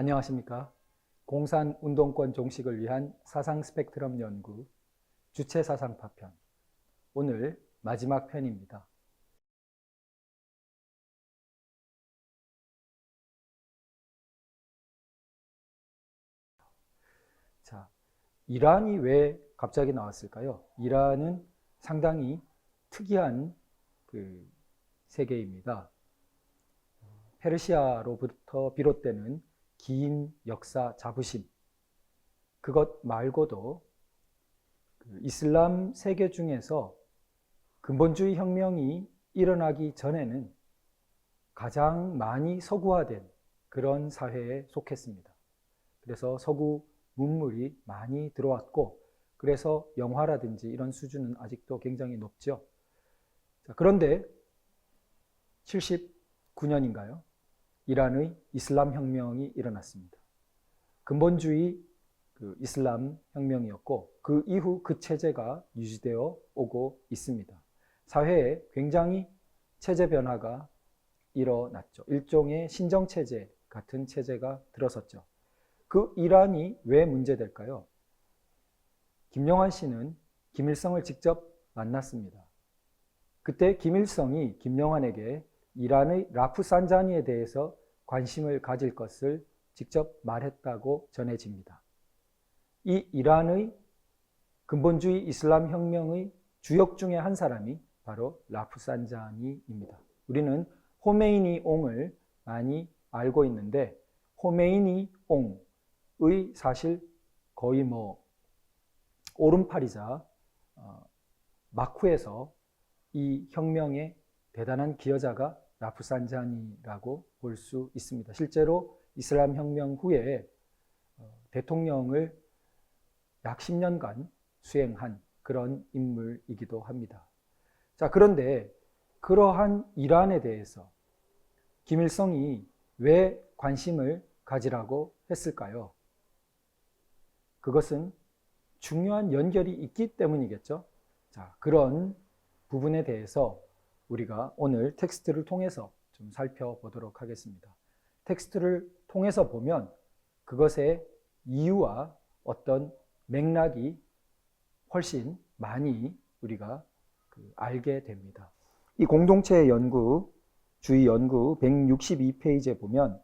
안녕하십니까. 공산운동권 종식을 위한 사상 스펙트럼 연구 주체사상 파편, 오늘 마지막 편입니다. 자, 이란이 왜 갑자기 나왔을까요? 이란은 상당히 특이한 세계입니다. 페르시아로부터 비롯되는 긴 역사 자부심, 그것 말고도 이슬람 세계 중에서 근본주의 혁명이 일어나기 전에는 가장 많이 서구화된 그런 사회에 속했습니다. 그래서 서구 문물이 많이 들어왔고, 그래서 영화라든지 이런 수준은 아직도 굉장히 높죠. 그런데 79년인가요? 이란의 이슬람 혁명이 일어났습니다. 근본주의 이슬람 혁명이었고, 그 이후 그 체제가 유지되어 오고 있습니다. 사회에 굉장히 체제 변화가 일어났죠. 일종의 신정체제 같은 체제가 들어섰죠. 그 이란이 왜 문제될까요? 김영환 씨는 김일성을 직접 만났습니다. 그때 김일성이 김영환에게 이란의 라프산자니에 대해서 관심을 가질 것을 직접 말했다고 전해집니다. 이 이란의 근본주의 이슬람 혁명의 주역 중에 한 사람이 바로 라프산자니입니다. 우리는 호메이니 옹을 많이 알고 있는데, 호메이니 옹의 사실 거의 오른팔이자 마쿠에서 이 혁명의 대단한 기여자가 라프산자니라고 볼 수 있습니다. 실제로 이슬람 혁명 후에 대통령을 약 10년간 수행한 그런 인물이기도 합니다. 자, 그런데 그러한 이란에 대해서 김일성이 왜 관심을 가지라고 했을까요? 그것은 중요한 연결이 있기 때문이겠죠. 자, 그런 부분에 대해서 우리가 오늘 텍스트를 통해서 좀 살펴보도록 하겠습니다. 텍스트를 통해서 보면 그것의 이유와 어떤 맥락이 훨씬 많이 우리가 알게 됩니다. 이 공동체 연구, 주의 연구 162페이지에 보면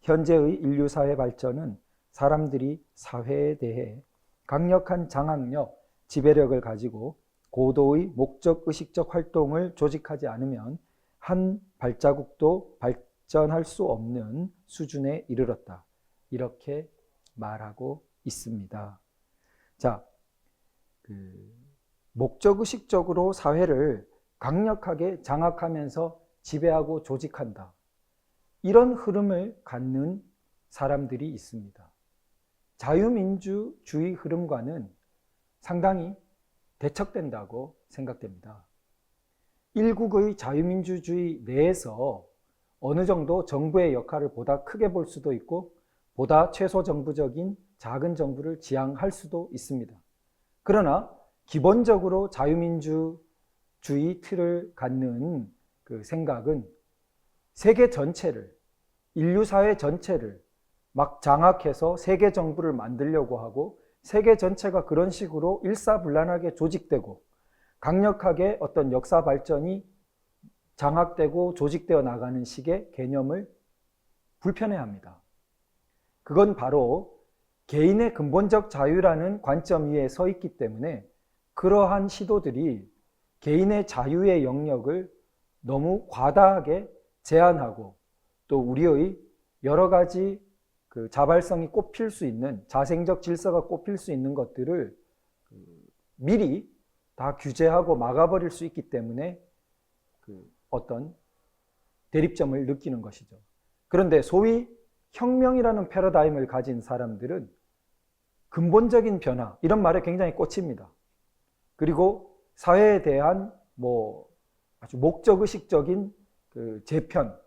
현재의 인류 사회 발전은 사람들이 사회에 대해 강력한 장악력, 지배력을 가지고 고도의 목적의식적 활동을 조직하지 않으면 한 발자국도 발전할 수 없는 수준에 이르렀다. 이렇게 말하고 있습니다. 자, 목적의식적으로 사회를 강력하게 장악하면서 지배하고 조직한다. 이런 흐름을 갖는 사람들이 있습니다. 자유민주주의 흐름과는 상당히 대척된다고 생각됩니다. 일국의 자유민주주의 내에서 어느 정도 정부의 역할을 보다 크게 볼 수도 있고, 보다 최소정부적인 작은 정부를 지향할 수도 있습니다. 그러나 기본적으로 자유민주주의 틀을 갖는 그 생각은 세계 전체를, 인류사회 전체를 막 장악해서 세계 정부를 만들려고 하고, 세계 전체가 그런 식으로 일사불란하게 조직되고 강력하게 어떤 역사 발전이 장악되고 조직되어 나가는 식의 개념을 불편해합니다. 그건 바로 개인의 근본적 자유라는 관점 위에 서 있기 때문에 그러한 시도들이 개인의 자유의 영역을 너무 과다하게 제한하고, 또 우리의 여러 가지 자발성이 꼽힐 수 있는, 자생적 질서가 꼽힐 수 있는 것들을 미리 다 규제하고 막아버릴 수 있기 때문에 어떤 대립점을 느끼는 것이죠. 그런데 소위 혁명이라는 패러다임을 가진 사람들은 근본적인 변화, 이런 말에 굉장히 꽂힙니다. 그리고 사회에 대한 아주 목적의식적인 재편,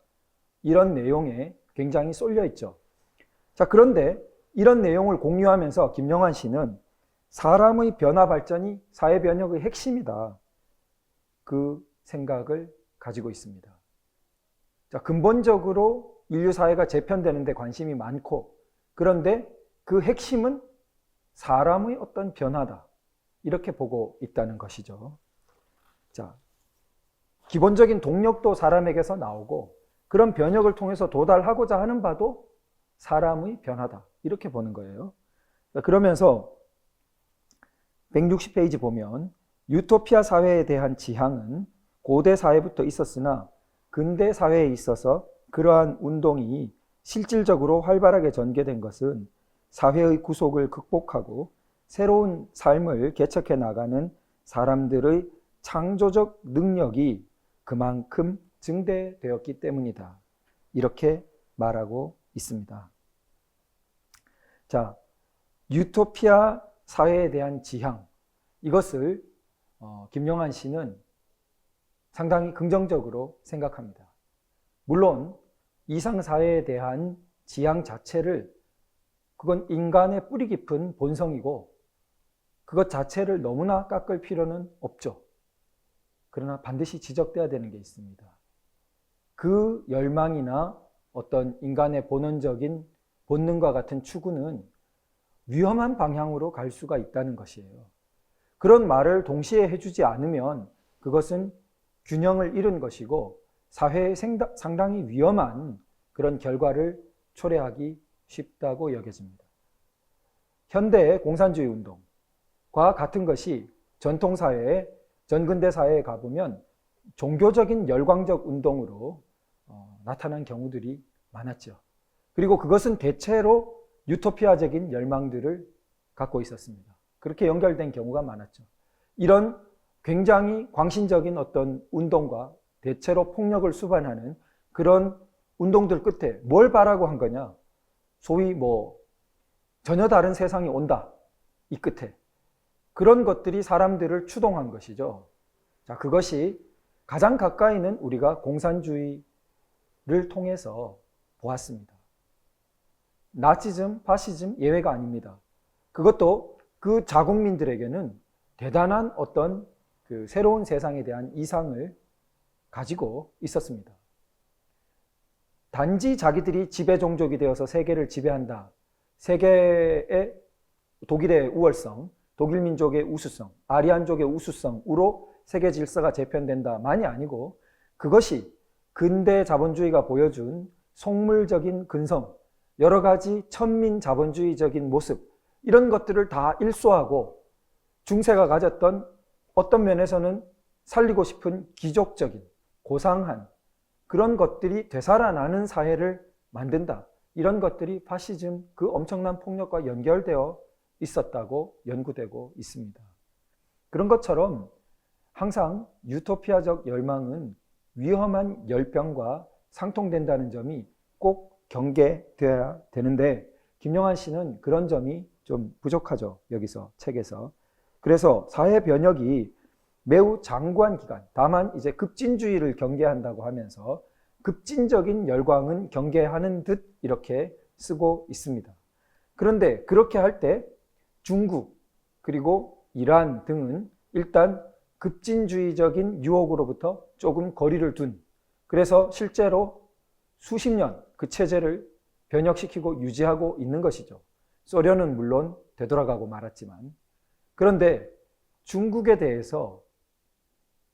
이런 내용에 굉장히 쏠려 있죠. 자, 그런데 이런 내용을 공유하면서 김영환 씨는 사람의 변화 발전이 사회 변혁의 핵심이다. 그 생각을 가지고 있습니다. 자, 근본적으로 인류 사회가 재편되는 데 관심이 많고, 그런데 그 핵심은 사람의 어떤 변화다. 이렇게 보고 있다는 것이죠. 자, 기본적인 동력도 사람에게서 나오고 그런 변혁을 통해서 도달하고자 하는 바도 사람의 변화다. 이렇게 보는 거예요. 그러면서 160페이지 보면 유토피아 사회에 대한 지향은 고대 사회부터 있었으나 근대 사회에 있어서 그러한 운동이 실질적으로 활발하게 전개된 것은 사회의 구속을 극복하고 새로운 삶을 개척해 나가는 사람들의 창조적 능력이 그만큼 증대되었기 때문이다. 이렇게 말하고 있습니다. 자, 유토피아 사회에 대한 지향, 이것을 김영한 씨는 상당히 긍정적으로 생각합니다. 물론 이상사회에 대한 지향 자체를 그건 인간의 뿌리 깊은 본성이고 그것 자체를 너무나 깎을 필요는 없죠. 그러나 반드시 지적돼야 되는 게 있습니다. 그 열망이나 어떤 인간의 본원적인 본능과 같은 추구는 위험한 방향으로 갈 수가 있다는 것이에요. 그런 말을 동시에 해주지 않으면 그것은 균형을 잃은 것이고 사회에 상당히 위험한 그런 결과를 초래하기 쉽다고 여겨집니다. 현대의 공산주의 운동과 같은 것이 전통사회에 전근대 사회에 가보면 종교적인 열광적 운동으로 나타난 경우들이 많았죠. 그리고 그것은 대체로 유토피아적인 열망들을 갖고 있었습니다. 그렇게 연결된 경우가 많았죠. 이런 굉장히 광신적인 어떤 운동과 대체로 폭력을 수반하는 그런 운동들 끝에 뭘 바라고 한 거냐? 소위 전혀 다른 세상이 온다. 이 끝에. 그런 것들이 사람들을 추동한 것이죠. 자, 그것이 가장 가까이는 우리가 공산주의를 통해서 보았습니다. 나치즘, 파시즘 예외가 아닙니다. 그것도 그 자국민들에게는 대단한 어떤 그 새로운 세상에 대한 이상을 가지고 있었습니다. 단지 자기들이 지배 종족이 되어서 세계를 지배한다. 세계의 독일의 우월성, 독일 민족의 우수성, 아리안족의 우수성으로 세계 질서가 재편된다만이 아니고 그것이 근대 자본주의가 보여준 속물적인 근성, 여러 가지 천민 자본주의적인 모습 이런 것들을 다 일소하고 중세가 가졌던 어떤 면에서는 살리고 싶은 기족적인 고상한 그런 것들이 되살아나는 사회를 만든다. 이런 것들이 파시즘 그 엄청난 폭력과 연결되어 있었다고 연구되고 있습니다. 그런 것처럼 항상 유토피아적 열망은 위험한 열병과 상통된다는 점이 꼭 경계되어야 되는데 김영한 씨는 그런 점이 좀 부족하죠. 여기서 책에서. 그래서 사회 변혁이 매우 장구한 기간, 다만 이제 급진주의를 경계한다고 하면서 급진적인 열광은 경계하는 듯 이렇게 쓰고 있습니다. 그런데 그렇게 할 때 중국 그리고 이란 등은 일단 급진주의적인 유혹으로부터 조금 거리를 둔, 그래서 실제로 수십 년 그 체제를 변혁시키고 유지하고 있는 것이죠. 소련은 물론 되돌아가고 말았지만. 그런데 중국에 대해서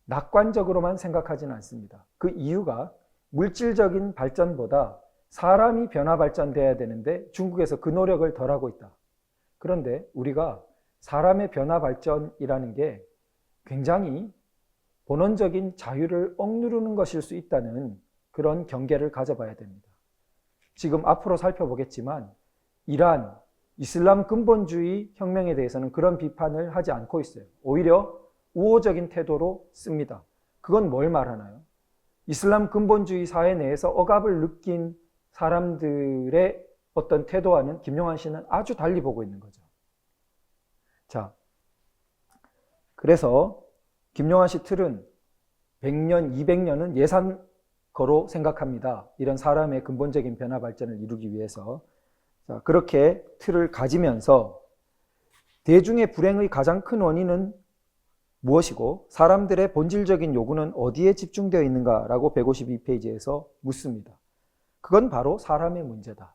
낙관적으로만 생각하지는 않습니다. 그 이유가 물질적인 발전보다 사람이 변화 발전돼야 되는데 중국에서 그 노력을 덜 하고 있다. 그런데 우리가 사람의 변화 발전이라는 게 굉장히 본원적인 자유를 억누르는 것일 수 있다는 그런 경계를 가져봐야 됩니다. 지금 앞으로 살펴보겠지만 이란, 이슬람 근본주의 혁명에 대해서는 그런 비판을 하지 않고 있어요. 오히려 우호적인 태도로 씁니다. 그건 뭘 말하나요? 이슬람 근본주의 사회 내에서 억압을 느낀 사람들의 어떤 태도와는 김영한 씨는 아주 달리 보고 있는 거죠. 자, 그래서 김영한 씨 틀은 100년, 200년은 예산거로 생각합니다. 이런 사람의 근본적인 변화 발전을 이루기 위해서. 자, 그렇게 틀을 가지면서 대중의 불행의 가장 큰 원인은 무엇이고 사람들의 본질적인 요구는 어디에 집중되어 있는가라고 152페이지에서 묻습니다. 그건 바로 사람의 문제다.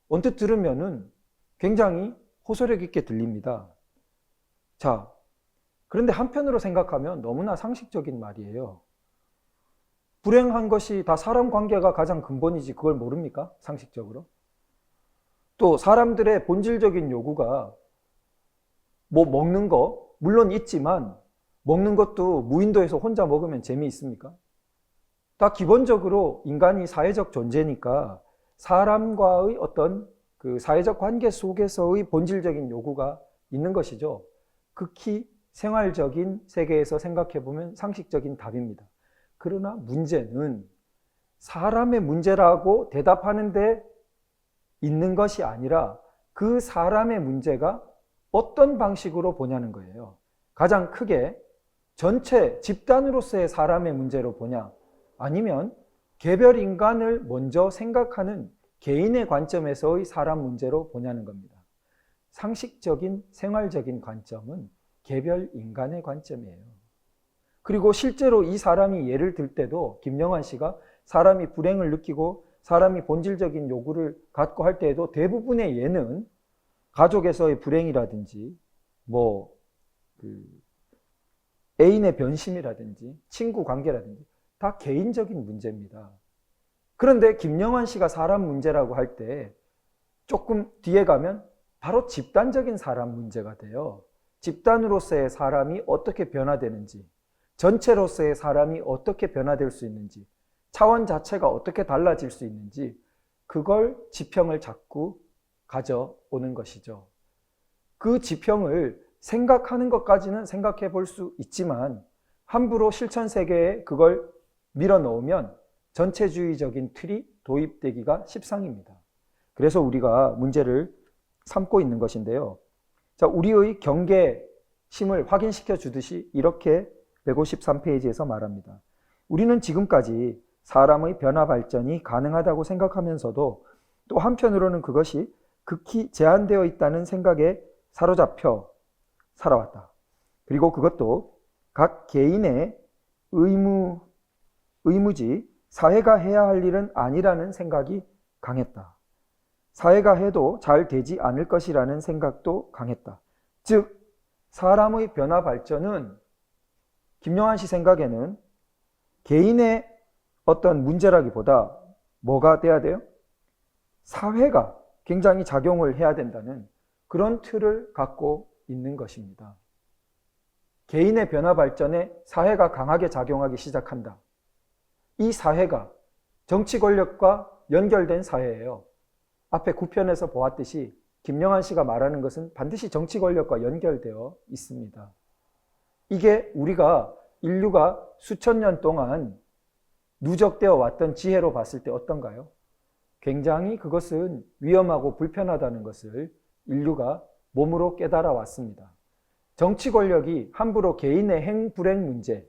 언뜻 들으면은 굉장히 호소력 있게 들립니다. 자, 그런데 한편으로 생각하면 너무나 상식적인 말이에요. 불행한 것이 다 사람 관계가 가장 근본이지 그걸 모릅니까? 상식적으로. 또 사람들의 본질적인 요구가 뭐 먹는 거 물론 있지만 먹는 것도 무인도에서 혼자 먹으면 재미있습니까? 다 기본적으로 인간이 사회적 존재니까 사람과의 어떤 그 사회적 관계 속에서의 본질적인 요구가 있는 것이죠. 극히 생활적인 세계에서 생각해보면 상식적인 답입니다. 그러나 문제는 사람의 문제라고 대답하는데 있는 것이 아니라 그 사람의 문제가 어떤 방식으로 보냐는 거예요. 가장 크게 전체 집단으로서의 사람의 문제로 보냐, 아니면 개별 인간을 먼저 생각하는 개인의 관점에서의 사람 문제로 보냐는 겁니다. 상식적인 생활적인 관점은 개별 인간의 관점이에요. 그리고 실제로 이 사람이 예를 들 때도 김영환 씨가 사람이 불행을 느끼고 사람이 본질적인 요구를 갖고 할 때에도 대부분의 예는 가족에서의 불행이라든지 애인의 변심이라든지 친구 관계라든지 다 개인적인 문제입니다. 그런데 김영환 씨가 사람 문제라고 할 때 조금 뒤에 가면 바로 집단적인 사람 문제가 돼요. 집단으로서의 사람이 어떻게 변화되는지, 전체로서의 사람이 어떻게 변화될 수 있는지, 차원 자체가 어떻게 달라질 수 있는지, 그걸 지평을 자꾸 가져오는 것이죠. 그 지평을 생각하는 것까지는 생각해 볼 수 있지만 함부로 실천 세계에 그걸 밀어넣으면 전체주의적인 틀이 도입되기가 십상입니다. 그래서 우리가 문제를 삼고 있는 것인데요. 자, 우리의 경계심을 확인시켜 주듯이 이렇게 153페이지에서 말합니다. 우리는 지금까지 사람의 변화 발전이 가능하다고 생각하면서도 또 한편으로는 그것이 극히 제한되어 있다는 생각에 사로잡혀 살아왔다. 그리고 그것도 각 개인의 의무지 사회가 해야 할 일은 아니라는 생각이 강했다. 사회가 해도 잘 되지 않을 것이라는 생각도 강했다. 즉 사람의 변화 발전은 김영환 씨 생각에는 개인의 어떤 문제라기보다 뭐가 돼야 돼요? 사회가 굉장히 작용을 해야 된다는 그런 틀을 갖고 있는 것입니다. 개인의 변화 발전에 사회가 강하게 작용하기 시작한다. 이 사회가 정치 권력과 연결된 사회예요. 앞에 9편에서 보았듯이 김영환 씨가 말하는 것은 반드시 정치 권력과 연결되어 있습니다. 이게 우리가 인류가 수천 년 동안 누적되어 왔던 지혜로 봤을 때 어떤가요? 굉장히 그것은 위험하고 불편하다는 것을 인류가 몸으로 깨달아 왔습니다. 정치 권력이 함부로 개인의 행불행 문제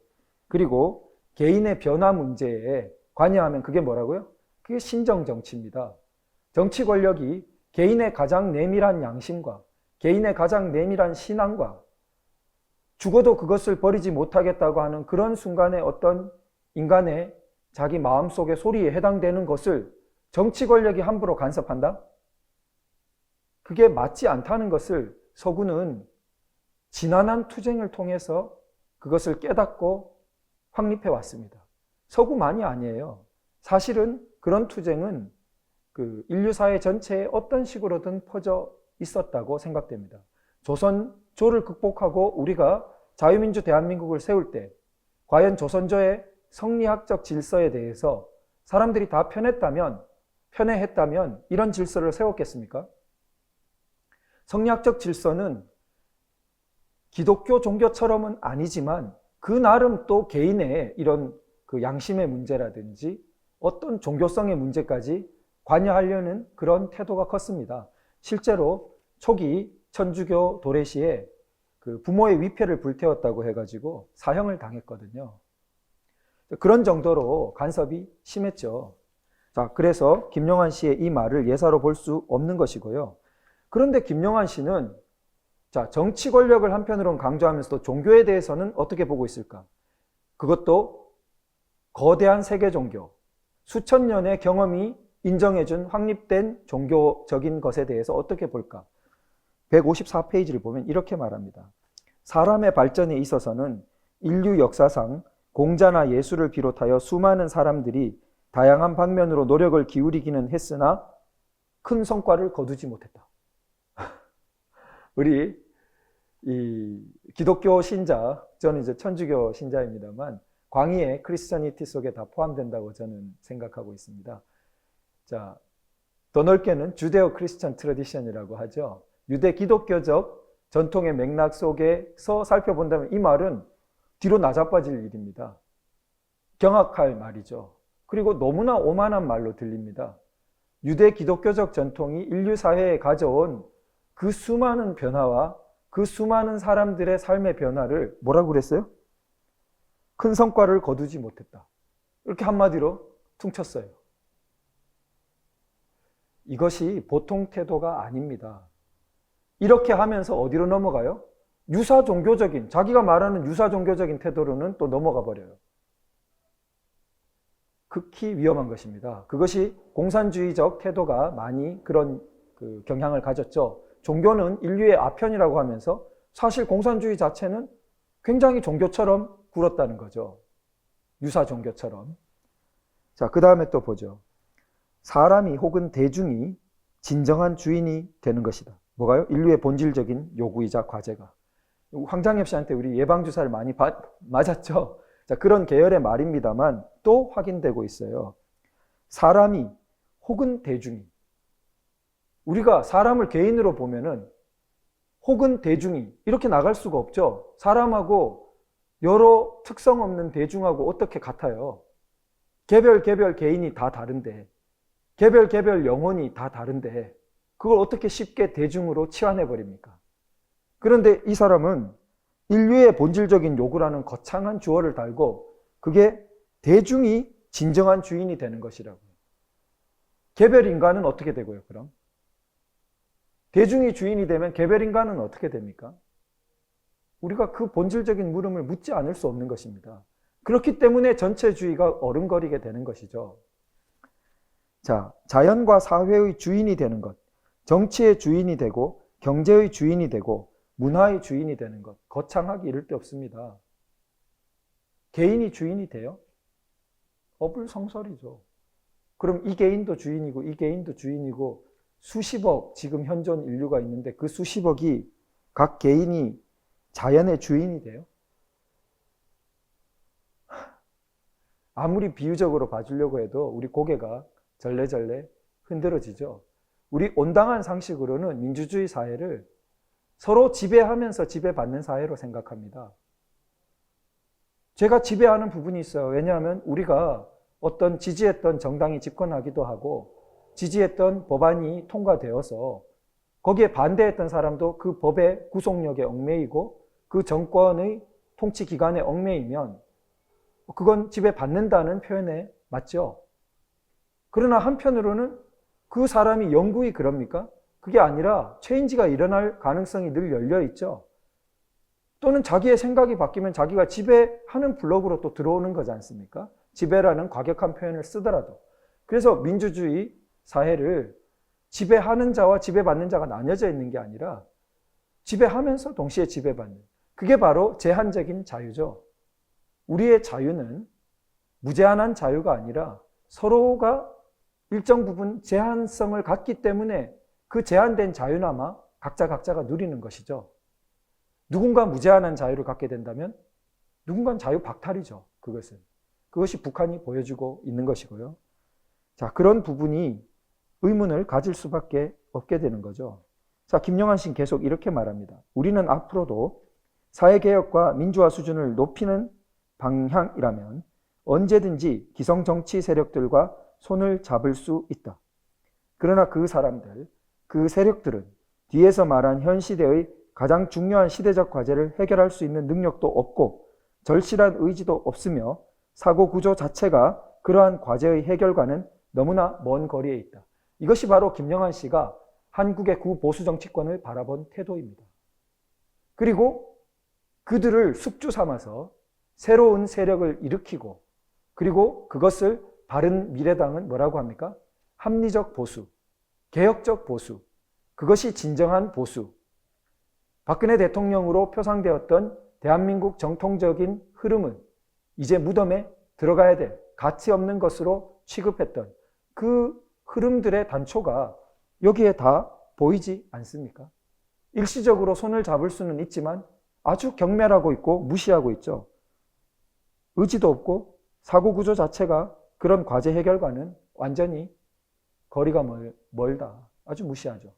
그리고 개인의 변화 문제에 관여하면 그게 뭐라고요? 그게 신정정치입니다. 정치 권력이 개인의 가장 내밀한 양심과 개인의 가장 내밀한 신앙과 죽어도 그것을 버리지 못하겠다고 하는 그런 순간의 어떤 인간의 자기 마음속의 소리에 해당되는 것을 정치 권력이 함부로 간섭한다? 그게 맞지 않다는 것을 서구는 지난한 투쟁을 통해서 그것을 깨닫고 확립해 왔습니다. 서구만이 아니에요. 사실은 그런 투쟁은 그 인류사회 전체에 어떤 식으로든 퍼져 있었다고 생각됩니다. 조선조를 극복하고 우리가 자유민주 대한민국을 세울 때 과연 조선조의 성리학적 질서에 대해서 사람들이 다 편애했다면 이런 질서를 세웠겠습니까? 성리학적 질서는 기독교 종교처럼은 아니지만 그 나름 또 개인의 이런 그 양심의 문제라든지 어떤 종교성의 문제까지 관여하려는 그런 태도가 컸습니다. 실제로 초기 천주교 도래시에 그 부모의 위패를 불태웠다고 해가지고 사형을 당했거든요. 그런 정도로 간섭이 심했죠. 자, 그래서 김영환 씨의 이 말을 예사로 볼 수 없는 것이고요. 그런데 김영환 씨는 자, 정치 권력을 한편으로는 강조하면서도 종교에 대해서는 어떻게 보고 있을까? 그것도 거대한 세계 종교, 수천 년의 경험이 인정해준 확립된 종교적인 것에 대해서 어떻게 볼까? 154페이지를 보면 이렇게 말합니다. 사람의 발전에 있어서는 인류 역사상 공자나 예수를 비롯하여 수많은 사람들이 다양한 방면으로 노력을 기울이기는 했으나 큰 성과를 거두지 못했다. 우리 이 기독교 신자, 저는 이제 천주교 신자입니다만 광의의 크리스천이티 속에 다 포함된다고 저는 생각하고 있습니다. 자, 더 넓게는 주데오 크리스천 트래디션이라고 하죠. 유대 기독교적 전통의 맥락 속에서 살펴본다면 이 말은 뒤로 나자빠질 일입니다. 경악할 말이죠. 그리고 너무나 오만한 말로 들립니다. 유대 기독교적 전통이 인류 사회에 가져온 그 수많은 변화와 그 수많은 사람들의 삶의 변화를 뭐라고 그랬어요? 큰 성과를 거두지 못했다. 이렇게 한마디로 퉁쳤어요. 이것이 보통 태도가 아닙니다. 이렇게 하면서 어디로 넘어가요? 유사 종교적인, 자기가 말하는 유사 종교적인 태도로는 또 넘어가 버려요. 극히 위험한 것입니다. 그것이 공산주의적 태도가 많이 그런 경향을 가졌죠. 종교는 인류의 아편이라고 하면서 사실 공산주의 자체는 굉장히 종교처럼 굴었다는 거죠. 유사 종교처럼. 자, 그 다음에 또 보죠. 사람이 혹은 대중이 진정한 주인이 되는 것이다. 뭐가요? 인류의 본질적인 요구이자 과제가. 황장엽 씨한테 우리 예방주사를 많이 맞았죠. 자, 그런 계열의 말입니다만 또 확인되고 있어요. 사람이 혹은 대중이. 우리가 사람을 개인으로 보면은 혹은 대중이 이렇게 나갈 수가 없죠. 사람하고 여러 특성 없는 대중하고 어떻게 같아요? 개별 개인이 다 다른데, 개별 영혼이 다 다른데 그걸 어떻게 쉽게 대중으로 치환해 버립니까? 그런데 이 사람은 인류의 본질적인 요구라는 거창한 주어를 달고 그게 대중이 진정한 주인이 되는 것이라고요. 개별 인간은 어떻게 되고요, 그럼? 대중이 주인이 되면 개별 인간은 어떻게 됩니까? 우리가 그 본질적인 물음을 묻지 않을 수 없는 것입니다. 그렇기 때문에 전체주의가 어른거리게 되는 것이죠. 자, 자연과 사회의 주인이 되는 것, 정치의 주인이 되고 경제의 주인이 되고 문화의 주인이 되는 것, 거창하기 이를 데 없습니다. 개인이 주인이 돼요? 어불성설이죠. 그럼 이 개인도 주인이고 이 개인도 주인이고 수십억 지금 현존 인류가 있는데 그 수십억이 각 개인이 자연의 주인이 돼요? 아무리 비유적으로 봐주려고 해도 우리 고개가 절레절레 흔들어지죠. 우리 온당한 상식으로는 민주주의 사회를 서로 지배하면서 지배받는 사회로 생각합니다. 제가 지배하는 부분이 있어요. 왜냐하면 우리가 어떤 지지했던 정당이 집권하기도 하고 지지했던 법안이 통과되어서 거기에 반대했던 사람도 그 법의 구속력에 얽매이고 그 정권의 통치 기관에 얽매이면 그건 지배받는다는 표현에 맞죠. 그러나 한편으로는 그 사람이 영구히 그럽니까? 그게 아니라 체인지가 일어날 가능성이 늘 열려 있죠. 또는 자기의 생각이 바뀌면 자기가 지배하는 블록으로 또 들어오는 거지 않습니까? 지배라는 과격한 표현을 쓰더라도. 그래서 민주주의 사회를 지배하는 자와 지배받는 자가 나뉘어져 있는 게 아니라 지배하면서 동시에 지배받는. 그게 바로 제한적인 자유죠. 우리의 자유는 무제한한 자유가 아니라 서로가 일정 부분 제한성을 갖기 때문에 그 제한된 자유나마 각자가 누리는 것이죠. 누군가 무제한한 자유를 갖게 된다면 누군가는 자유 박탈이죠. 그것이 북한이 보여주고 있는 것이고요. 자, 그런 부분이 의문을 가질 수밖에 없게 되는 거죠. 자, 김영환 씨는 계속 이렇게 말합니다. 우리는 앞으로도 사회개혁과 민주화 수준을 높이는 방향이라면 언제든지 기성정치 세력들과 손을 잡을 수 있다. 그러나 그 사람들, 그 세력들은 뒤에서 말한 현 시대의 가장 중요한 시대적 과제를 해결할 수 있는 능력도 없고 절실한 의지도 없으며 사고 구조 자체가 그러한 과제의 해결과는 너무나 먼 거리에 있다. 이것이 바로 김영환 씨가 한국의 구보수 정치권을 바라본 태도입니다. 그리고 그들을 숙주 삼아서 새로운 세력을 일으키고 그리고 그것을 바른 미래당은 뭐라고 합니까? 합리적 보수, 개혁적 보수, 그것이 진정한 보수. 박근혜 대통령으로 표상되었던 대한민국 정통적인 흐름은 이제 무덤에 들어가야 될 가치 없는 것으로 취급했던 그 흐름들의 단초가 여기에 다 보이지 않습니까? 일시적으로 손을 잡을 수는 있지만 아주 경멸하고 있고 무시하고 있죠. 의지도 없고 사고 구조 자체가 그런 과제 해결과는 완전히 거리가 멀다. 아주 무시하죠.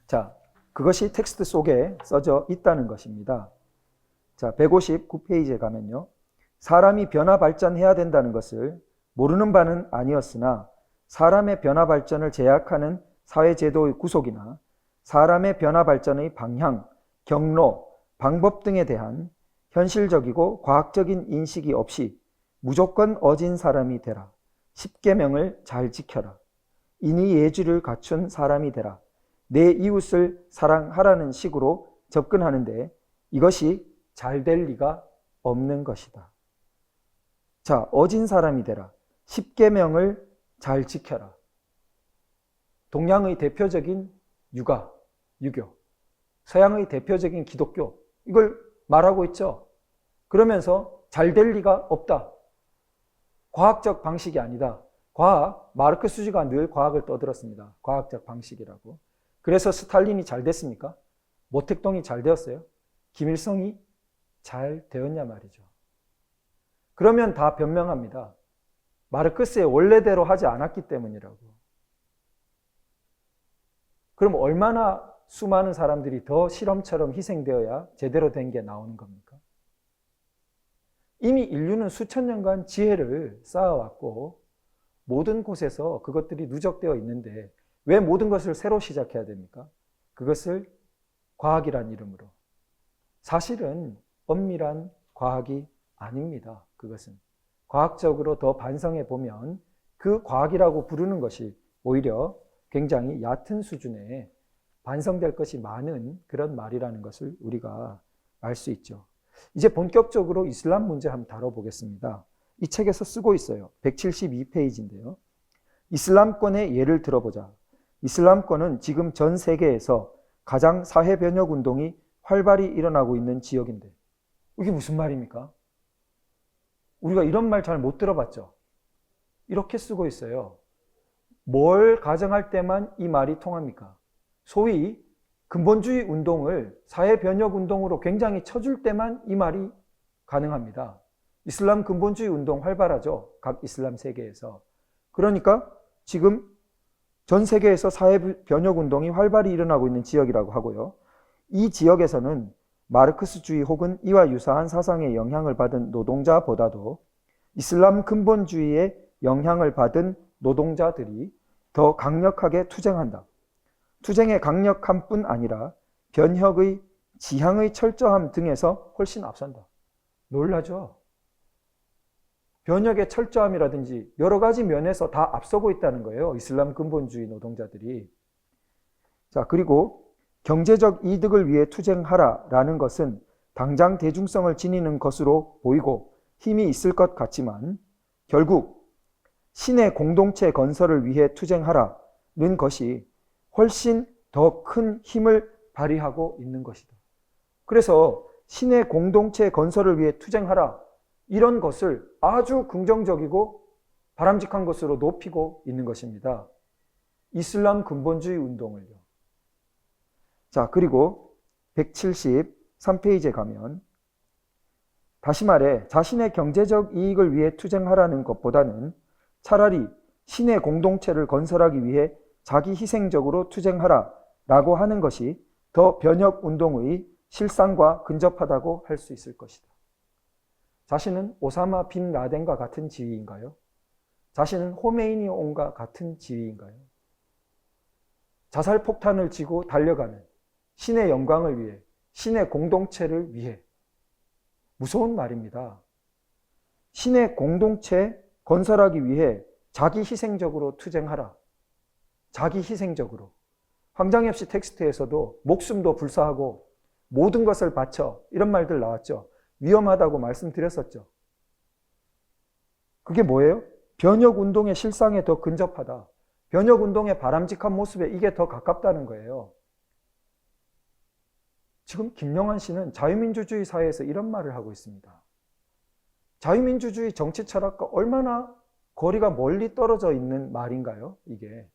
자, 그것이 텍스트 속에 써져 있다는 것입니다. 자, 159페이지에 가면요. 사람이 변화 발전해야 된다는 것을 모르는 바는 아니었으나 사람의 변화 발전을 제약하는 사회제도의 구속이나 사람의 변화 발전의 방향, 경로, 방법 등에 대한 현실적이고 과학적인 인식이 없이 무조건 어진 사람이 되라. 십계명을 잘 지켜라. 인의 예주를 갖춘 사람이 되라. 내 이웃을 사랑하라는 식으로 접근하는데 이것이 잘 될 리가 없는 것이다. 자, 어진 사람이 되라. 십계명을 잘 지켜라. 동양의 대표적인 유가, 유교, 서양의 대표적인 기독교, 이걸 말하고 있죠. 그러면서 잘 될 리가 없다. 과학적 방식이 아니다. 과학, 마르크스주의가 늘 과학을 떠들었습니다. 과학적 방식이라고. 그래서 스탈린이 잘 됐습니까? 모택동이 잘 되었어요? 김일성이 잘 되었냐 말이죠. 그러면 다 변명합니다. 마르크스의 원래대로 하지 않았기 때문이라고. 그럼 얼마나 수많은 사람들이 더 실험처럼 희생되어야 제대로 된 게 나오는 겁니까? 이미 인류는 수천 년간 지혜를 쌓아왔고 모든 곳에서 그것들이 누적되어 있는데 왜 모든 것을 새로 시작해야 됩니까? 그것을 과학이란 이름으로. 사실은 엄밀한 과학이 아닙니다. 그것은. 과학적으로 더 반성해 보면 그 과학이라고 부르는 것이 오히려 굉장히 얕은 수준의 반성될 것이 많은 그런 말이라는 것을 우리가 알 수 있죠. 이제 본격적으로 이슬람 문제 한번 다뤄보겠습니다. 이 책에서 쓰고 있어요. 172페이지인데요. 이슬람권의 예를 들어보자. 이슬람권은 지금 전 세계에서 가장 사회 변혁 운동이 활발히 일어나고 있는 지역인데 이게 무슨 말입니까? 우리가 이런 말 잘 못 들어봤죠? 이렇게 쓰고 있어요. 뭘 가정할 때만 이 말이 통합니까? 소위 근본주의 운동을 사회 변혁 운동으로 굉장히 쳐줄 때만 이 말이 가능합니다. 이슬람 근본주의 운동 활발하죠. 각 이슬람 세계에서. 그러니까 지금 전 세계에서 사회 변혁 운동이 활발히 일어나고 있는 지역이라고 하고요. 이 지역에서는 마르크스주의 혹은 이와 유사한 사상의 영향을 받은 노동자보다도 이슬람 근본주의의 영향을 받은 노동자들이 더 강력하게 투쟁한다. 투쟁의 강력함 뿐 아니라 변혁의 지향의 철저함 등에서 훨씬 앞선다. 놀라죠? 변혁의 철저함이라든지 여러 가지 면에서 다 앞서고 있다는 거예요. 이슬람 근본주의 노동자들이. 자, 그리고 경제적 이득을 위해 투쟁하라라는 것은 당장 대중성을 지니는 것으로 보이고 힘이 있을 것 같지만 결국 신의 공동체 건설을 위해 투쟁하라는 것이 훨씬 더 큰 힘을 발휘하고 있는 것이다. 그래서 신의 공동체 건설을 위해 투쟁하라 이런 것을 아주 긍정적이고 바람직한 것으로 높이고 있는 것입니다. 이슬람 근본주의 운동을요. 자, 그리고 173페이지에 가면 다시 말해 자신의 경제적 이익을 위해 투쟁하라는 것보다는 차라리 신의 공동체를 건설하기 위해 자기 희생적으로 투쟁하라 라고 하는 것이 더 변혁 운동의 실상과 근접하다고 할 수 있을 것이다. 자신은 오사마 빈 라덴과 같은 지위인가요? 자신은 호메이니온과 같은 지위인가요? 자살 폭탄을 쥐고 달려가는 신의 영광을 위해, 신의 공동체를 위해. 무서운 말입니다. 신의 공동체 건설하기 위해 자기 희생적으로 투쟁하라. 자기 희생적으로. 황장엽 씨 텍스트에서도 목숨도 불사하고 모든 것을 바쳐 이런 말들 나왔죠. 위험하다고 말씀드렸었죠. 그게 뭐예요? 변혁운동의 실상에 더 근접하다. 변혁운동의 바람직한 모습에 이게 더 가깝다는 거예요. 지금 김영환 씨는 자유민주주의 사회에서 이런 말을 하고 있습니다. 자유민주주의 정치 철학과 얼마나 거리가 멀리 떨어져 있는 말인가요? 이게.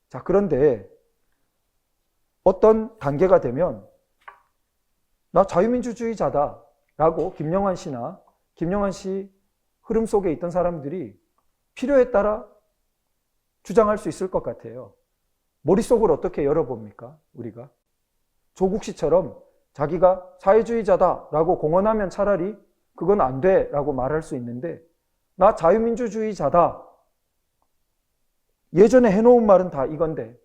자, 그런데 어떤 단계가 되면 나 자유민주주의자다 라고 김영환 씨나 김영환 씨 흐름 속에 있던 사람들이 필요에 따라 주장할 수 있을 것 같아요. 머릿속을 어떻게 열어봅니까? 우리가. 조국 씨처럼 자기가 사회주의자다라고 공언하면 차라리 그건 안 돼라고 말할 수 있는데 나 자유민주주의자다. 예전에 해놓은 말은 다 이건데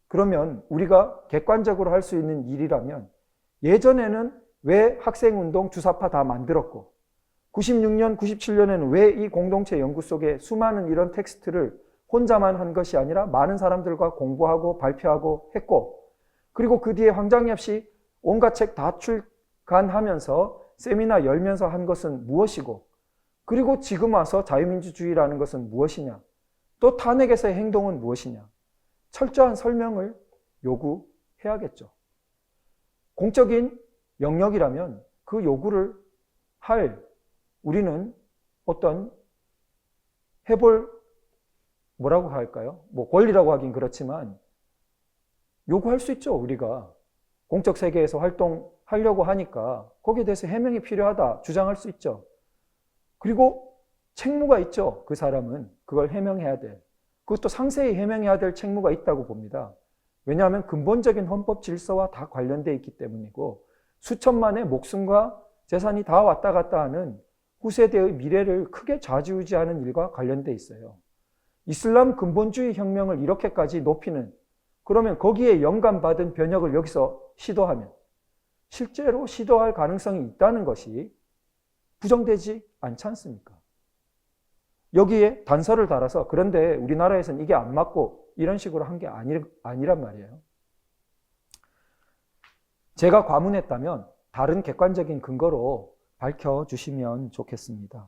그러면 우리가 객관적으로 할 수 있는 일이라면 예전에는 왜 학생운동 주사파 다 만들었고 96년, 97년에는 왜 이 공동체 연구 속에 수많은 이런 텍스트를 혼자만 한 것이 아니라 많은 사람들과 공부하고 발표하고 했고 그리고 그 뒤에 황장엽 씨 온갖 책 다 출간하면서 세미나 열면서 한 것은 무엇이고 그리고 지금 와서 자유민주주의라는 것은 무엇이냐 또 탄핵에서의 행동은 무엇이냐 철저한 설명을 요구해야겠죠. 공적인 영역이라면 그 요구를 할 우리는 어떤 해볼 뭐라고 할까요? 뭐 권리라고 하긴 그렇지만 요구할 수 있죠. 우리가 공적 세계에서 활동하려고 하니까 거기에 대해서 해명이 필요하다 주장할 수 있죠. 그리고 책무가 있죠. 그 사람은 그걸 해명해야 돼. 그것도 상세히 해명해야 될 책무가 있다고 봅니다. 왜냐하면 근본적인 헌법 질서와 다 관련되어 있기 때문이고 수천만의 목숨과 재산이 다 왔다 갔다 하는 후세대의 미래를 크게 좌지우지하는 일과 관련되어 있어요. 이슬람 근본주의 혁명을 이렇게까지 높이는 그러면 거기에 영감받은 변혁을 여기서 시도하면 실제로 시도할 가능성이 있다는 것이 부정되지 않지 않습니까? 여기에 단서를 달아서 그런데 우리나라에서는 이게 안 맞고 이런 식으로 한 게 아니란 말이에요. 제가 과문했다면 다른 객관적인 근거로 밝혀주시면 좋겠습니다.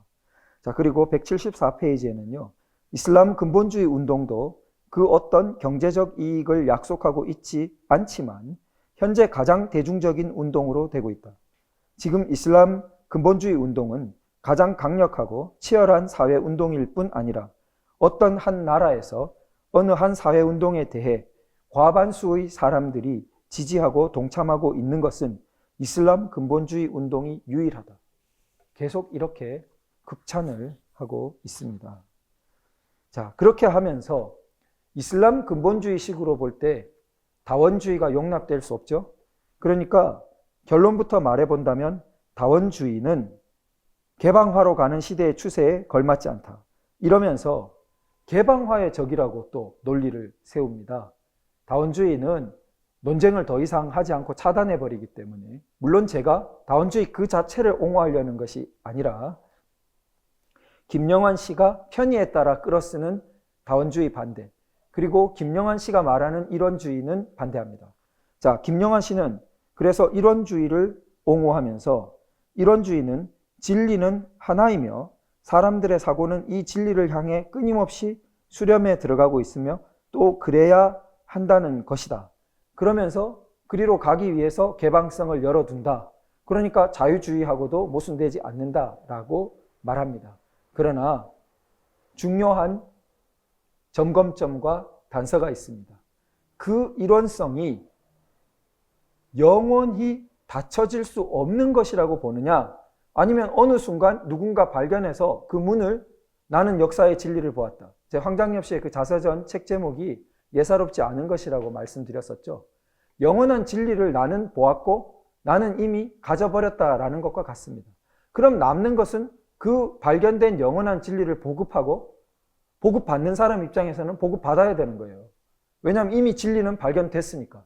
자, 그리고 174페이지에는요. 이슬람 근본주의 운동도 그 어떤 경제적 이익을 약속하고 있지 않지만 현재 가장 대중적인 운동으로 되고 있다. 지금 이슬람 근본주의 운동은 가장 강력하고 치열한 사회운동일 뿐 아니라 어떤 한 나라에서 어느 한 사회운동에 대해 과반수의 사람들이 지지하고 동참하고 있는 것은 이슬람 근본주의 운동이 유일하다. 계속 이렇게 극찬을 하고 있습니다. 자, 그렇게 하면서 이슬람 근본주의식으로 볼 때 다원주의가 용납될 수 없죠. 그러니까 결론부터 말해본다면 다원주의는 개방화로 가는 시대의 추세에 걸맞지 않다. 이러면서 개방화의 적이라고 또 논리를 세웁니다. 다원주의는 논쟁을 더 이상 하지 않고 차단해버리기 때문에 물론 제가 다원주의 그 자체를 옹호하려는 것이 아니라 김영환 씨가 편의에 따라 끌어쓰는 다원주의 반대 그리고 김영환 씨가 말하는 일원주의는 반대합니다. 자, 김영환 씨는 그래서 일원주의를 옹호하면서 일원주의는 진리는 하나이며 사람들의 사고는 이 진리를 향해 끊임없이 수렴에 들어가고 있으며 또 그래야 한다는 것이다. 그러면서 그리로 가기 위해서 개방성을 열어둔다. 그러니까 자유주의하고도 모순되지 않는다라고 말합니다. 그러나 중요한 점검점과 단서가 있습니다. 그 일원성이 영원히 닫혀질 수 없는 것이라고 보느냐 아니면 어느 순간 누군가 발견해서 그 문을 나는 역사의 진리를 보았다. 제 황장엽 씨의 그 자서전 책 제목이 예사롭지 않은 것이라고 말씀드렸었죠. 영원한 진리를 나는 보았고 나는 이미 가져버렸다라는 것과 같습니다. 그럼 남는 것은 그 발견된 영원한 진리를 보급하고 보급받는 사람 입장에서는 보급받아야 되는 거예요. 왜냐하면 이미 진리는 발견됐으니까.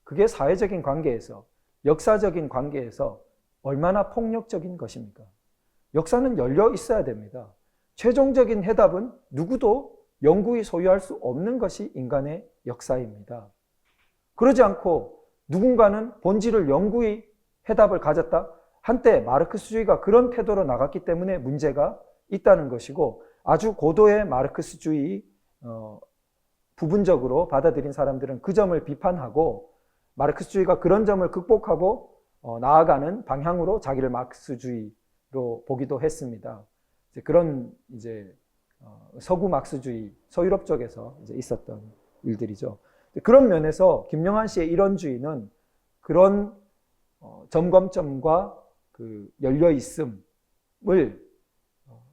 그게 사회적인 관계에서 역사적인 관계에서 얼마나 폭력적인 것입니까? 역사는 열려 있어야 됩니다. 최종적인 해답은 누구도 영구히 소유할 수 없는 것이 인간의 역사입니다. 그러지 않고 누군가는 본질을 영구히 해답을 가졌다. 한때 마르크스주의가 그런 태도로 나갔기 때문에 문제가 있다는 것이고 아주 고도의 마르크스주의 부분적으로 받아들인 사람들은 그 점을 비판하고 마르크스주의가 그런 점을 극복하고 나아가는 방향으로 자기를 마르크스주의로 보기도 했습니다. 이제 그런 이제 서구 마르크스주의, 서유럽 쪽에서 이제 있었던 일들이죠. 그런 면에서 김영한 씨의 이런 주의는 그런 점검점과 그 열려 있음을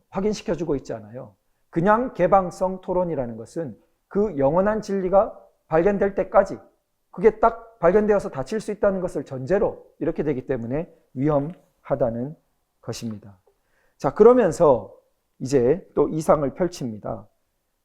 확인시켜주고 있지 않아요. 그냥 개방성 토론이라는 것은 그 영원한 진리가 발견될 때까지 그게 딱 발견되어서 닫힐 수 있다는 것을 전제로 이렇게 되기 때문에 위험하다는 것입니다. 자, 그러면서 이제 또 이상을 펼칩니다.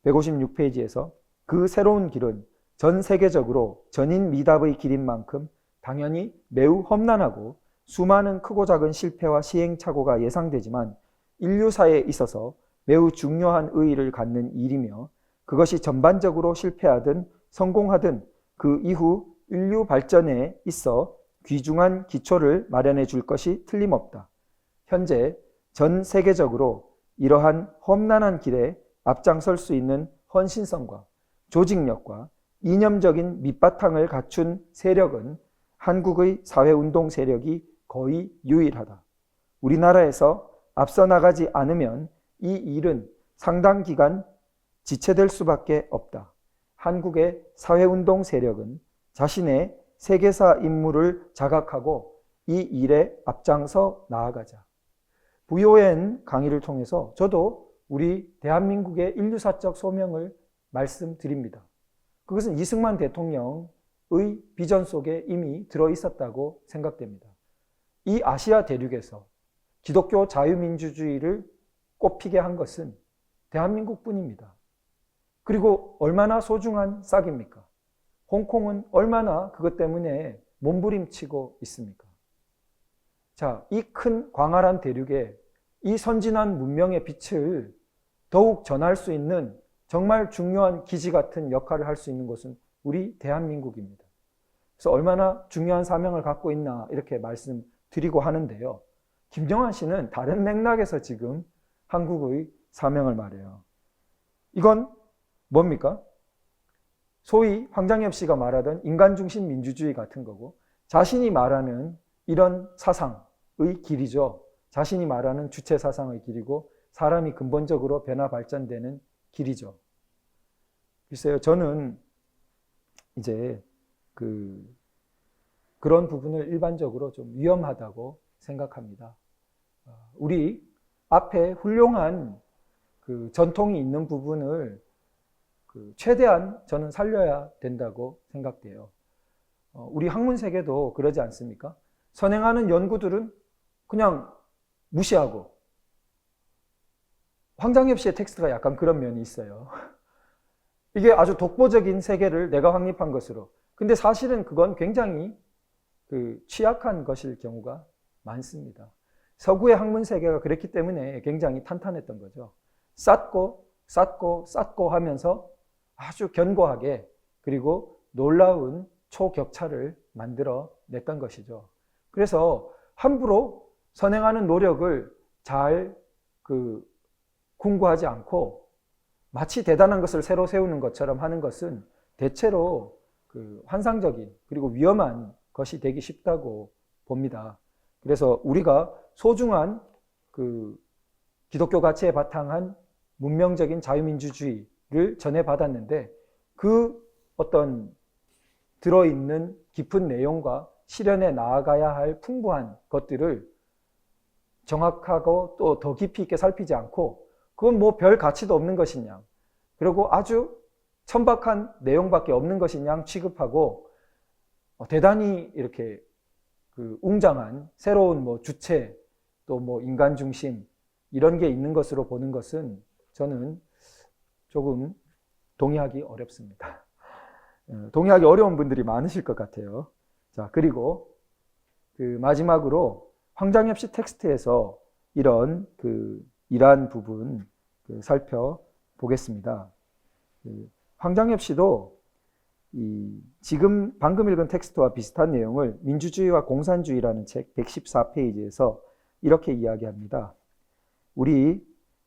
156페이지에서 그 새로운 길은 전 세계적으로 전인 미답의 길인 만큼 당연히 매우 험난하고 수많은 크고 작은 실패와 시행착오가 예상되지만 인류사에 있어서 매우 중요한 의의를 갖는 일이며 그것이 전반적으로 실패하든 성공하든 그 이후 인류 발전에 있어 귀중한 기초를 마련해 줄 것이 틀림없다. 현재 전 세계적으로 이러한 험난한 길에 앞장설 수 있는 헌신성과 조직력과 이념적인 밑바탕을 갖춘 세력은 한국의 사회운동 세력이 거의 유일하다. 우리나라에서 앞서 나가지 않으면 이 일은 상당 기간 지체될 수밖에 없다. 한국의 사회운동 세력은 자신의 세계사 임무를 자각하고 이 일에 앞장서 나아가자. VON 강의를 통해서 저도 우리 대한민국의 인류사적 소명을 말씀드립니다. 그것은 이승만 대통령의 비전 속에 이미 들어있었다고 생각됩니다. 이 아시아 대륙에서 기독교 자유민주주의를 꽃피게 한 것은 대한민국뿐입니다. 그리고 얼마나 소중한 싹입니까? 홍콩은 얼마나 그것 때문에 몸부림치고 있습니까? 자, 이 큰 광활한 대륙에 이 선진한 문명의 빛을 더욱 전할 수 있는 정말 중요한 기지 같은 역할을 할 수 있는 곳은 우리 대한민국입니다. 그래서 얼마나 중요한 사명을 갖고 있나 이렇게 말씀드리고 하는데요. 김영한 씨는 다른 맥락에서 지금 한국의 사명을 말해요. 이건 뭡니까? 소위 황장엽 씨가 말하던 인간중심 민주주의 같은 거고 자신이 말하는 이런 사상의 길이죠. 자신이 말하는 주체 사상의 길이고 사람이 근본적으로 변화 발전되는 길이죠. 글쎄요, 저는 이제 그런 부분을 일반적으로 좀 위험하다고 생각합니다. 우리 앞에 훌륭한 그 전통이 있는 부분을 최대한 저는 살려야 된다고 생각돼요. 우리 학문 세계도 그러지 않습니까? 선행하는 연구들은 그냥 무시하고 황장엽 씨의 텍스트가 약간 그런 면이 있어요. 이게 아주 독보적인 세계를 내가 확립한 것으로. 근데 사실은 그건 굉장히 취약한 것일 경우가 많습니다. 서구의 학문 세계가 그랬기 때문에 굉장히 탄탄했던 거죠. 쌓고 하면서 아주 견고하게 그리고 놀라운 초격차를 만들어 냈던 것이죠. 그래서 함부로 선행하는 노력을 잘 궁구하지 않고 마치 대단한 것을 새로 세우는 것처럼 하는 것은 대체로 환상적인 그리고 위험한 것이 되기 쉽다고 봅니다. 그래서 우리가 소중한 기독교 가치에 바탕한 문명적인 자유민주주의를 전해받았는데 그 어떤 들어있는 깊은 내용과 실현해 나아가야 할 풍부한 것들을 정확하고 또 더 깊이 있게 살피지 않고 그건 뭐 별 가치도 없는 것이냐 그리고 아주 천박한 내용밖에 없는 것이냐 취급하고 대단히 이렇게 웅장한 새로운 뭐 주체 또 뭐 인간 중심 이런 게 있는 것으로 보는 것은 저는 조금 동의하기 어렵습니다. 동의하기 어려운 분들이 많으실 것 같아요. 자, 그리고 마지막으로 황장엽 씨 텍스트에서 이런 이러한 부분 살펴보겠습니다. 황장엽 씨도 지금 방금 읽은 텍스트와 비슷한 내용을 민주주의와 공산주의라는 책 114페이지에서 이렇게 이야기합니다. 우리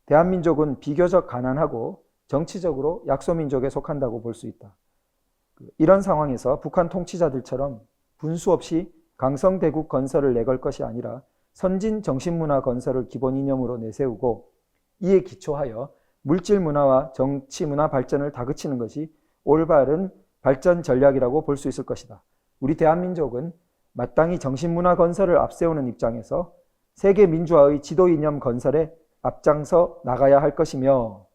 대한민족은 비교적 가난하고 정치적으로 약소민족에 속한다고 볼 수 있다. 이런 상황에서 북한 통치자들처럼 분수 없이 강성대국 건설을 내걸 것이 아니라 선진 정신문화 건설을 기본 이념으로 내세우고 이에 기초하여 물질 문화와 정치 문화 발전을 다그치는 것이 올바른 발전 전략이라고 볼 수 있을 것이다. 우리 대한민족은 마땅히 정신문화 건설을 앞세우는 입장에서 세계 민주화의 지도 이념 건설에 앞장서 나가야 할 것이며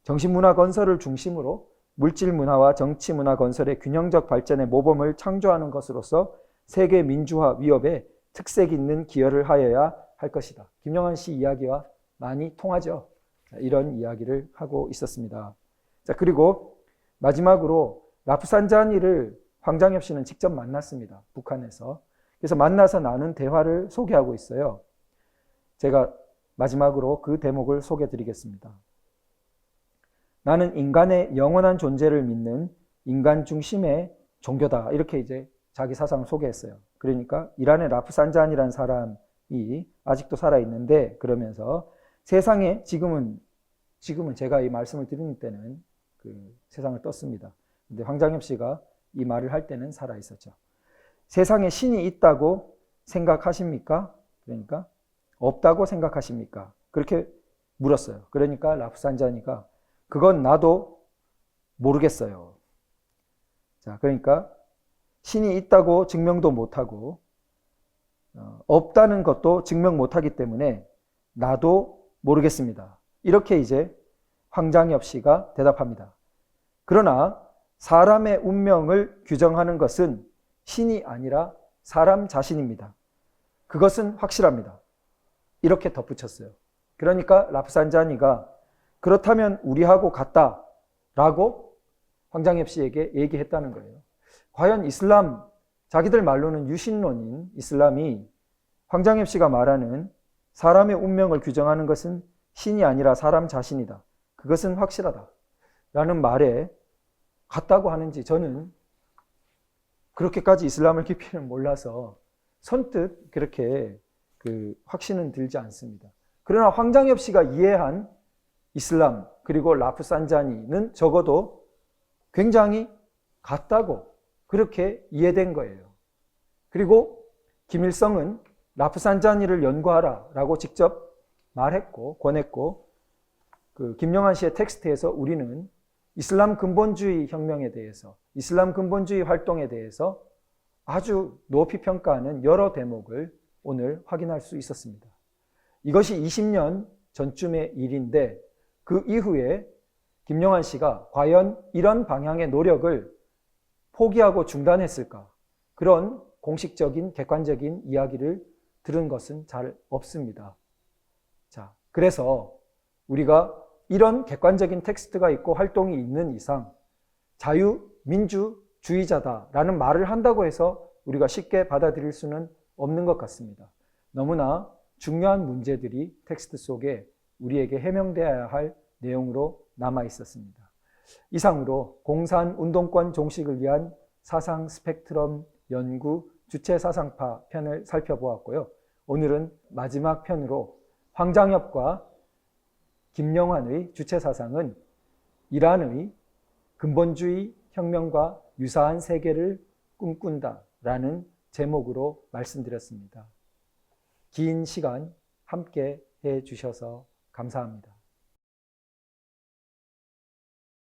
정신문화 건설을 중심으로 물질 문화와 정치 문화 건설의 균형적 발전의 모범을 창조하는 것으로서 세계 민주화 위협에 특색 있는 기여를 하여야 할 것이다. 김영환 씨 이야기와 많이 통하죠. 이런 이야기를 하고 있었습니다. 자, 그리고 마지막으로 라프산자니를 황장엽 씨는 직접 만났습니다. 북한에서. 그래서 만나서 나눈 대화를 소개하고 있어요. 제가 마지막으로 그 대목을 소개해 드리겠습니다. 나는 인간의 영원한 존재를 믿는 인간 중심의 종교다. 이렇게 이제 자기 사상을 소개했어요. 그러니까 이란의 라프산자니라는 사람이 아직도 살아있는데 그러면서 세상에 지금은 제가 이 말씀을 드리는 때는 그 세상을 떴습니다. 근데 황장엽 씨가 이 말을 할 때는 살아있었죠. 세상에 신이 있다고 생각하십니까? 그러니까 없다고 생각하십니까? 그렇게 물었어요. 그러니까 라프산자니가 그건 나도 모르겠어요. 자, 그러니까 신이 있다고 증명도 못하고 없다는 것도 증명 못하기 때문에 나도 모르겠습니다. 이렇게 이제 황장엽 씨가 대답합니다. 그러나 사람의 운명을 규정하는 것은 신이 아니라 사람 자신입니다. 그것은 확실합니다. 이렇게 덧붙였어요. 그러니까 라프산자니가 그렇다면 우리하고 같다라고 황장엽 씨에게 얘기했다는 거예요. 과연 이슬람, 자기들 말로는 유신론인 이슬람이 황장엽 씨가 말하는 사람의 운명을 규정하는 것은 신이 아니라 사람 자신이다. 그것은 확실하다. 라는 말에 같다고 하는지 저는 그렇게까지 이슬람을 깊이는 몰라서 선뜻 그렇게 확신은 들지 않습니다. 그러나 황장엽 씨가 이해한 이슬람 그리고 라프산자니는 적어도 굉장히 같다고 그렇게 이해된 거예요. 그리고 김일성은 라프산자니를 연구하라 라고 직접 말했고 권했고 김영환 씨의 텍스트에서 우리는 이슬람 근본주의 혁명에 대해서 이슬람 근본주의 활동에 대해서 아주 높이 평가하는 여러 대목을 오늘 확인할 수 있었습니다. 이것이 20년 전쯤의 일인데 그 이후에 김영환 씨가 과연 이런 방향의 노력을 포기하고 중단했을까? 그런 공식적인 객관적인 이야기를 들은 것은 잘 없습니다. 자, 그래서 우리가 이런 객관적인 텍스트가 있고 활동이 있는 이상 자유민주주의자다라는 말을 한다고 해서 우리가 쉽게 받아들일 수는 없는 것 같습니다. 너무나 중요한 문제들이 텍스트 속에 우리에게 해명되어야 할 내용으로 남아 있었습니다. 이상으로 공산운동권 종식을 위한 사상 스펙트럼 연구 주체사상파 편을 살펴보았고요. 오늘은 마지막 편으로 황장엽과 김영환의 주체사상은 이란의 근본주의 혁명과 유사한 세계를 꿈꾼다라는 제목으로 말씀드렸습니다. 긴 시간 함께 해주셔서 감사합니다.